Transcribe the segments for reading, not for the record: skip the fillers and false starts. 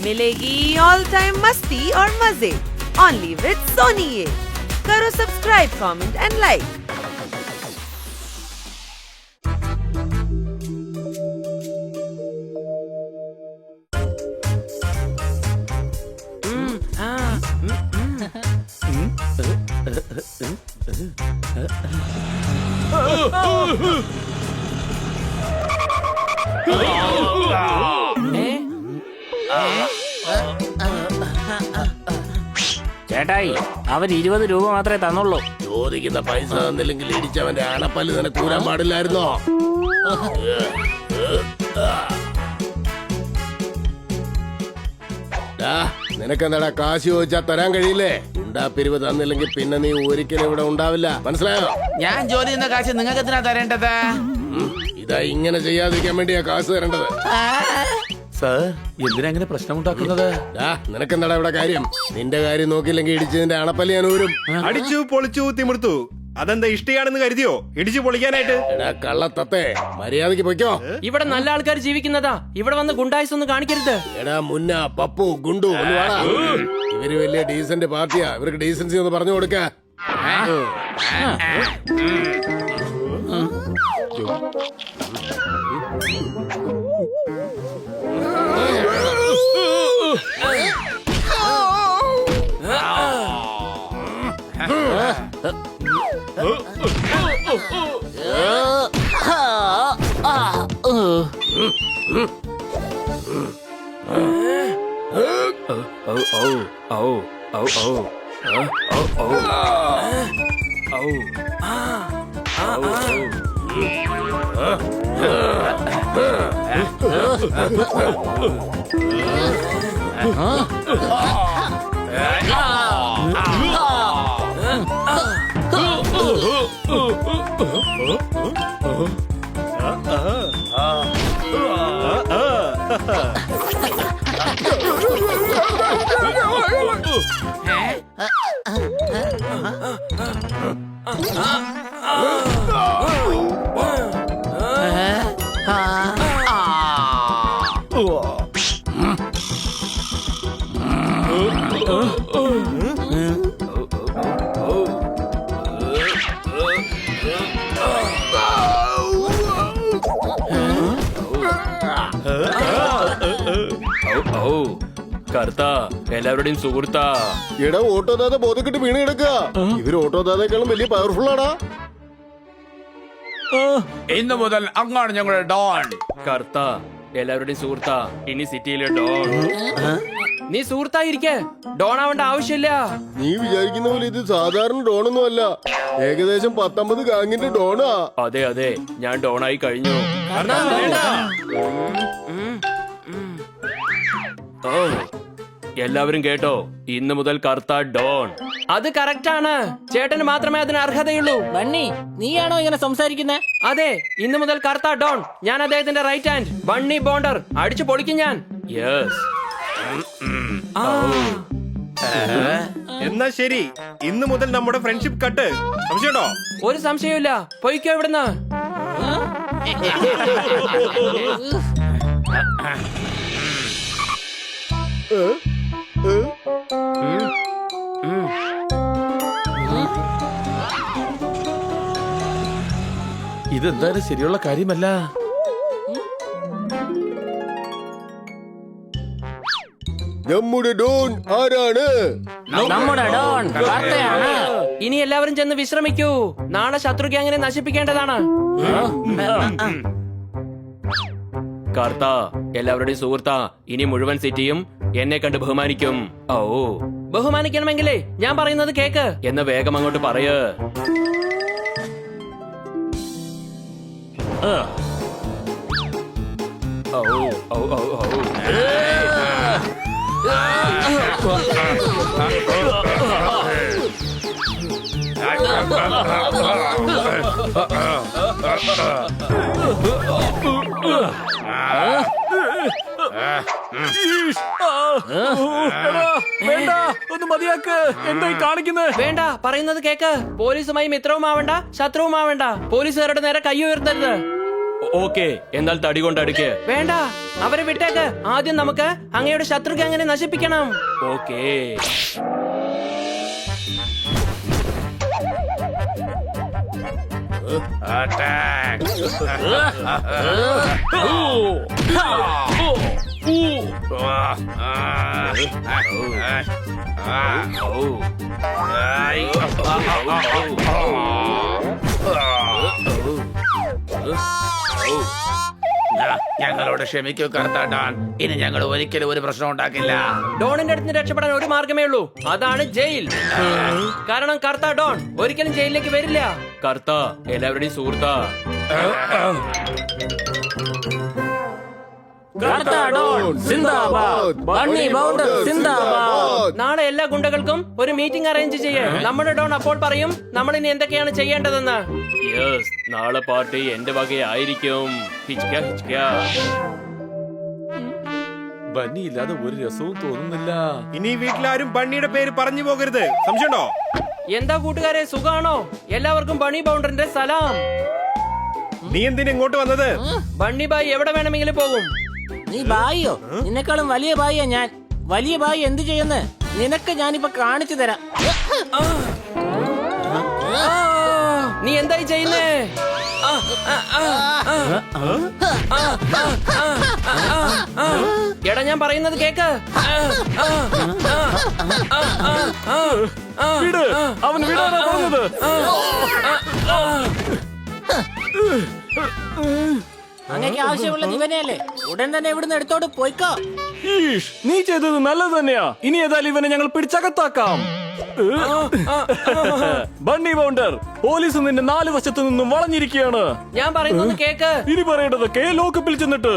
मिलेगी all time मस्ती और मजे ओनली विद सोनी। ये करो सब्सक्राइब, कमेंट एंड लाइक। ചേട്ടായി, അവൻ 20 രൂപ മാത്രമേ തന്നുള്ളൂ. ചോദിക്കുന്ന പൈസ തന്നില്ലെങ്കിൽ ഇടിച്ചവന്റെ അണപ്പല്ല് നിനക്ക് കൂരാൻ പാടില്ലായിരുന്നോ? നിനക്കെന്താടാ കാശ് ചോദിച്ചാ തരാൻ കഴിയില്ലേ? പിരിവ് തന്നില്ലെങ്കിൽ പിന്നെ നീ ഒരിക്കലും ഇവിടെ ഉണ്ടാവില്ല, മനസ്സിലായോ? ഞാൻ ജോലി ചെയ്യുന്ന കാശ് നിങ്ങൾക്ക് എന്തിനാ തരേണ്ടത്? ഇതാ ഇങ്ങനെ ചെയ്യാതിരിക്കാൻ വേണ്ടിയാ കാശ് തരേണ്ടത്. സർ, എന്തിനാ ഇങ്ങനെ പ്രശ്നമുണ്ടാക്കുന്നത്? നിനക്കെന്താടാ ഇവിടെ കാര്യം? നിന്റെ കാര്യം നോക്കിയില്ലെങ്കിൽ ഇടിച്ചതിന്റെ അണപ്പല്ല് ഞാൻ ഊരും. അടിച്ചു പൊളിച്ചു തിമിർത്തു. അതെന്താ ഇഷ്ടിയാണെന്ന് കരുതിയോ ഇടിച്ചു പൊളിക്കാനായിട്ട്? എടാ കള്ളത്തത്തെ, മര്യാദക്ക് പൊയ്ക്കോ. ഇവിടെ നല്ല ആൾക്കാർ ജീവിക്കുന്നതാ. ഇവിടെ വന്ന് ഗുണ്ടായിസ് ഒന്നും കാണിക്കരുത്. എടാ മുന്ന, പപ്പു, ഗുണ്ടു ഒന്ന് വാടാ. ഇവര് വലിയ ഡീസന്റ് പാർട്ടിയാ. ഇവർക്ക് ഡീസൻസി ഒന്ന് പറഞ്ഞു കൊടുക്ക. കർത്താ, എല്ലാവരുടെയും സുഹൃത്താ. എടാ ഓട്ടോദാത ബോധം കിട്ടി വീണ് കിടക്കുക. ഇവര് ഓട്ടോദാതേക്കാളും വലിയ പവർഫുൾ ആടാ. ഇന്നു മുതൽ അങ്ങാണ് ഞങ്ങളുടെ ഡോൺ. കർത്താ, എല്ലാവരുടെയും സുഹൃത്താ. ഇനി സിറ്റിയിലെ ഡോൺ. നീ സുഹൃത്തായിരിക്കെ, ഡോൺ ആവേണ്ട ആവശ്യമില്ല. നീ വിചാരിക്കുന്ന പോലെ ഇത് സാധാരണ ഡോണൊന്നും അല്ല. ഏകദേശം 19 ഗാങ്ങിന്റെ ഡോണാ. അതെ അതെ, ഞാൻ ഡോണായി കഴിഞ്ഞു. എല്ലാവരും കേട്ടോ, ഇന്ന് മുതൽ കർത്ത ഡോൺ. അത് കറക്റ്റ് ആണ്. ചേട്ടന് മാത്രമേ അതിന് അർഹതയുള്ളൂ. ബണ്ണി, നീയാണോ ഇങ്ങനെ സംസാരിക്കുന്നത്? അതെ, ഇന്ന് മുതൽ കർത്ത ഡോൺ. ഞാൻ അദ്ദേഹത്തിന്റെ റൈറ്റ് ഹാൻഡ്, ബണ്ണി ബോണ്ടർ. അടിച്ചു പൊളിക്കും ഞാൻ. യെസ്. എന്നാ ശരി, ഇന്ന് മുതൽ നമ്മുടെ ഫ്രണ്ട്ഷിപ്പ് കട്ട്. സംശയമുണ്ടോ? ഒരു സംശയമില്ല. പൊയ്ക്കോ ഇവിടുന്ന്. ഇതെന്തായാലും ശരിയുള്ള കാര്യമല്ല. നമ്മുടെ ഡോൺ ആരാണ്? നമ്മുടെ ഡോൺ കർത്തയാണ്. ഇനി എല്ലാവരും ചെന്ന് വിശ്രമിക്കൂ. നാളെ ശത്രു ഗ്യാങ്ങിനെ നശിപ്പിക്കേണ്ടതാണ്. കർത്ത, എല്ലാവരുടെയും സുഹൃത്താ. ഇനി മുഴുവൻ സിറ്റിയും എന്നെ കണ്ട് ബഹുമാനിക്കും. ഓ, ബഹുമാനിക്കണമെങ്കിലേ ഞാൻ പറയുന്നത് കേക്ക്. എന്ന് വേഗം അങ്ങോട്ട് പറയ്. ഓ ഓ ഓ ഓ. വേണ്ട, ഒന്ന് മതിയാക്ക്. എന്തായി കാണിക്കുന്നത്? വേണ്ട, പറയുന്നത് കേക്ക്. പോലീസുമായി മിത്രവുമാവണ്ട, ശത്രുവുമാവണ്ട. പോലീസുകാരുടെ നേരെ കൈ ഉയർത്തരുത്. ഓക്കെ, എന്നാൽ തടി കൊണ്ട് അടുക്ക്. വേണ്ട, അവരെ വിട്ടേക്ക്. ആദ്യം നമുക്ക് അങ്ങയുടെ ശത്രുക്കൾ അങ്ങനെ നശിപ്പിക്കണം. ഓക്കേ. ഞങ്ങളോട് ക്ഷമിക്കൂ കറുത്ത ഡോൺ. ഇനി ഞങ്ങൾ ഒരിക്കലും ഒരു പ്രശ്നം ഉണ്ടാക്കില്ല. ഡോണിന്റെ അടുത്ത് രക്ഷപ്പെടാൻ ഒരു മാർഗമേ ഉള്ളൂ, അതാണ് ജയിൽ. കാരണം കർത്ത ഡോൺ ഒരിക്കലും ജയിലിലേക്ക് വരില്ല. കർത്ത എല്ലാവരുടെയും സുഹൃത്താ. കറുത്ത ഡോൺ സിന്ദാബാദ്, ബണ്ണി ബൗണ്ടർ സിന്ദാബാദ്. നാളെ എല്ലാ ഗുണ്ടകൾക്കും ഒരു മീറ്റിംഗ് അറേഞ്ച് ചെയ്യേ. നമ്മുടെ ഡോൺ അപ്പോൾ പറയും നമ്മൾ ഇനി എന്തൊക്കെയാണ് ചെയ്യേണ്ടതെന്ന്. യെസ്, നാളെ പാർട്ടി എന്റെ വകയായിരിക്കും. ഹിച്ക ഹിച്ക. ബന്നി ഇല്ലാതെ ഒരു രസവും തോന്നുന്നില്ല. ഇനി വീട്ടിലാരും ബണ്ണിയുടെ പേര് പറഞ്ഞു പോകരുത്. സംശയമുണ്ടോ? എന്താ കൂട്ടുകാരെ, സുഖാണോ? എല്ലാവർക്കും ബണ്ണി ബൗണ്ടറിന്റെ സലാം. നീ എന്തിനാ ഇങ്ങോട്ട് വന്നത്? ബണ്ണി ബായ് എവിടെ വേണമെങ്കിലും പോകും. നീ ബായിയോ? നിന്നെക്കാളും വലിയ ബായിയാ ഞാൻ. വലിയ ബായി എന്ത് ചെയ്യുന്നു നിനക്ക് ഞാനിപ്പോ കാണിച്ചു തരാം. നീ എന്തായി ചെയ്യുന്നേ? എടാ, ഞാൻ പറയുന്നത് കേക്ക്. വിട്, അവൻ വിടാനാ പറഞ്ഞത്. അങ്ങേക്ക് ആവശ്യമുള്ളത് ഇവനെയല്ലേ? ഉടൻ തന്നെ ഇവിടുന്ന് എടുത്തോട്ട് പോയിക്കോ. ഈഷ്, നീ ചെയ്തത് നല്ലത് തന്നെയാ. ഇനി ഏതായാലും ഇവനെ ഞങ്ങൾ പിടിച്ചകത്താക്കാം. ബണ്ണി ബൗണ്ടർ, പോലീസ് നിന്റെ 4 വശത്തു നിന്നും വളഞ്ഞിരിക്കുകയാണ്. ഞാൻ പറയുന്നത് കേക്ക്. ഇനി പറയേണ്ടതൊക്കെ ലോക്കപ്പിൽ ചെന്നിട്ട്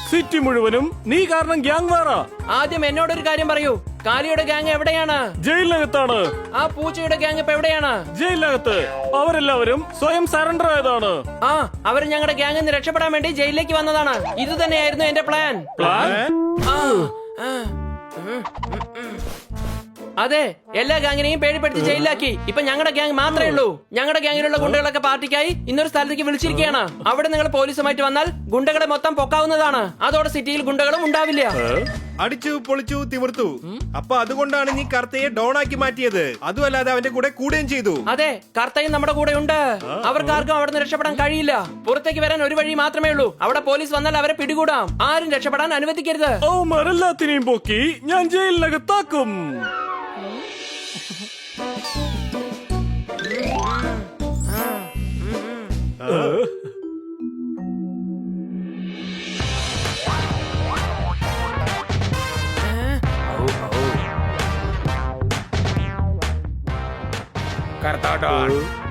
സിറ്റി മുഴുവനും നീ കാരണം ഗ്യാങ് വാറ. ആദ്യം എന്നോടൊരു കാര്യം പറയൂ. കാലിയുടെ ഗ്യാങ് എവിടെയാണ്? ജയിലിനകത്താണ്. ആ പൂച്ചയുടെ ഗ്യാങ് ഇപ്പൊ എവിടെയാണ്? ജയിലിനകത്ത്. അവരെല്ലാവരും സ്വയം സറണ്ടർ ആയതാണ്. ആ, അവർ ഞങ്ങളുടെ ഗ്യാങ്ങിൽ നിന്ന് രക്ഷപ്പെടാൻ വേണ്ടി ജയിലിലേക്ക് വന്നതാണ്. ഇത് തന്നെയായിരുന്നു എന്റെ പ്ലാൻ. അതെ, എല്ലാ ഗാങ്ങിനെയും പേടിപ്പെടുത്തി ജയിലിലാക്കി. ഇപ്പൊ ഞങ്ങളുടെ ഗ്യാങ് മാത്രമേ ഉള്ളൂ. ഞങ്ങളുടെ ഗ്യാങ്ങിലുള്ള ഗുണ്ടകളൊക്കെ പാർട്ടിക്കായി ഇന്നൊരു സ്ഥലത്തേക്ക് വിളിച്ചിരിക്കുകയാണ്. അവിടെ നിങ്ങൾ പോലീസുമായിട്ട് വന്നാൽ ഗുണ്ടകളെ മൊത്തം പൊക്കാവുന്നതാണ്. അതോടെ സിറ്റിയിൽ ഗുണ്ടകളും ഉണ്ടാവില്ല. അടിച്ചു പൊളിച്ചു തിമിർത്തു. അപ്പൊ അതുകൊണ്ടാണ് നീ കർത്തയെ ഡോണാക്കി മാറ്റിയത്. അതുമല്ലാതെ അവന്റെ കൂടെ കൂടുകയും ചെയ്തു. അതെ, കർത്തയും നമ്മുടെ കൂടെ ഉണ്ട്. അവർക്കാർക്കും അവിടെ നിന്ന് രക്ഷപ്പെടാൻ കഴിയില്ല. പുറത്തേക്ക് വരാൻ ഒരു വഴി മാത്രമേ ഉള്ളൂ. അവിടെ പോലീസ് വന്നാൽ അവരെ പിടികൂടാം. ആരും രക്ഷപ്പെടാൻ അനുവദിക്കരുത്. അവന്മാരെല്ലാത്തിനെയും പൊക്കി ഞാൻ ജയിലിനകത്താക്കും.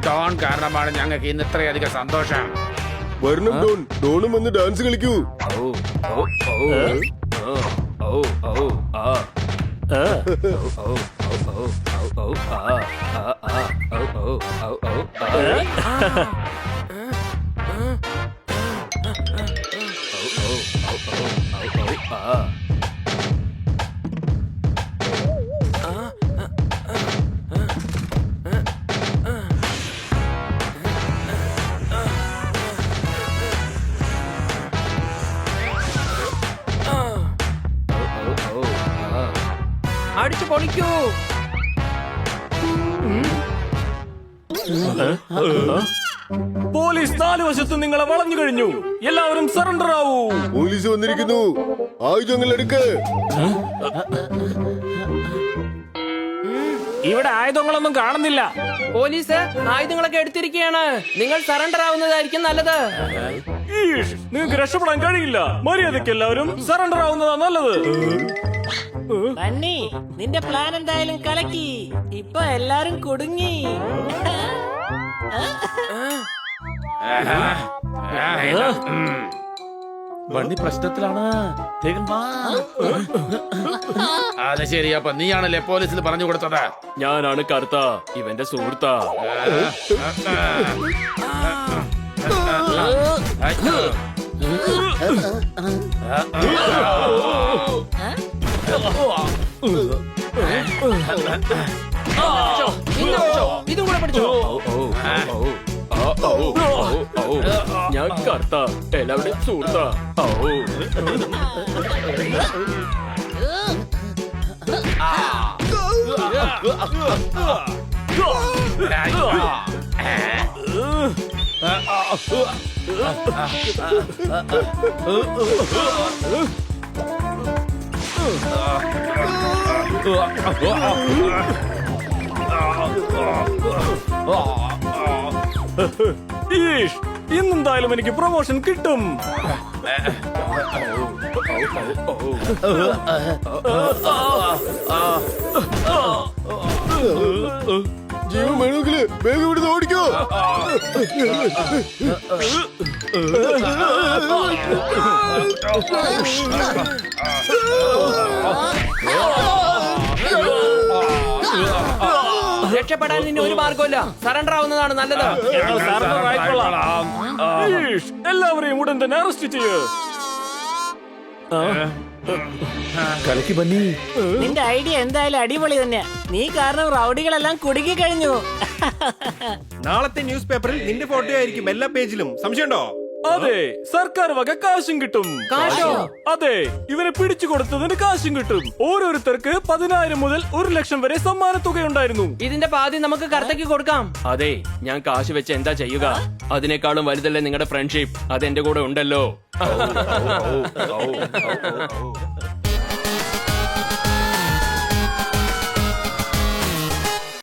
ഡോൺ കാരണമാണ് ഞങ്ങൾക്ക് ഇന്ന് ഇത്രയധികം സന്തോഷം. വരണം ഡോൺ. ഡോണും വന്ന് ഡാൻസ് കളിക്കൂ. അടിച്ചു പൊളിക്കൂ. പോലീസ് 4 വശത്തും നിങ്ങളെ വളഞ്ഞു കഴിഞ്ഞു. എല്ലാവരും സറണ്ടർ ആവൂ. പോലീസ് വന്നിരിക്കുന്നു. ആയുധങ്ങൾ എടുക്ക്. ഇവിടെ ആയുധങ്ങളൊന്നും കാണുന്നില്ല. പോലീസ് ആയുധങ്ങളൊക്കെ എടുത്തിരിക്കുകയാണ്. നിങ്ങൾ സറണ്ടർ ആവുന്നതായിരിക്കും നല്ലത്. ഈഷ്, നിങ്ങൾക്ക് രക്ഷപ്പെടാൻ കഴിയില്ല. മര്യാദയ്ക്ക് എല്ലാവരും സറണ്ടർ ആവുന്നതാ നല്ലത്. ബണ്ണി, നിന്റെ പ്ലാൻ എന്തായാലും കലക്കി. ഇപ്പൊ എല്ലാരും കുടുങ്ങി. വണ്ടി പ്രശ്നത്തിലാണ്. അത് ശരി. അപ്പൊ നീയാണല്ലേ പോലീസിൽ പറഞ്ഞു കൊടുത്തത്? ഞാനാണ് കർത്ത, ഇവന്റെ സുഹൃത്താ. ഇതും കൂടെ പഠിച്ചോ. ഞാൻ കർത്ത എല്ലാവരുടെയും സുഹൃത്താ. ഈഷ്, ഇന്നെന്തായാലും എനിക്ക് പ്രൊമോഷൻ കിട്ടും. ജീവൻ വേണമെങ്കില് വേഗം ഇവിടുന്ന് ഓടിക്കോ. രക്ഷപ്പെടാൻ ഇനി ഒരു മാർഗമില്ല. സറണ്ടർ ആവുന്നതാണ് നല്ലത്. ഈഷ്, എല്ലാവരെയും ഉടൻ തന്നെ അറസ്റ്റ് ചെയ്യ്. കലക്കി ബന്നി. നിന്റെ ഐഡിയ എന്തായാലും അടിപൊളി തന്നെ. നീ കാരണം റൗഡികളെല്ലാം കുടുങ്ങി കഴിഞ്ഞു. നാളത്തെ ന്യൂസ് പേപ്പറിൽ നിന്റെ ഫോട്ടോ ആയിരിക്കും എല്ലാ പേജിലും. സംശയമുണ്ടോ? അതെ, സർക്കാർ വക കാശും കിട്ടും. കാശോ? അതെ, ഇവനെ പിടിച്ചു കൊടുത്തതിന് കാശും കിട്ടും. ഓരോരുത്തർക്ക് 10,000 മുതൽ 1,00,000 വരെ സമ്മാന തുകയുണ്ടായിരുന്നു. ഇതിന്റെ പാതി നമുക്ക് കർത്തയ്ക്ക് കൊടുക്കാം. അതെ, ഞാൻ കാശ് വെച്ച് എന്താ ചെയ്യുക? അതിനേക്കാളും വലുതല്ലേ നിങ്ങളുടെ ഫ്രണ്ട്ഷിപ്പ്. അതെന്റെ കൂടെ ഉണ്ടല്ലോ.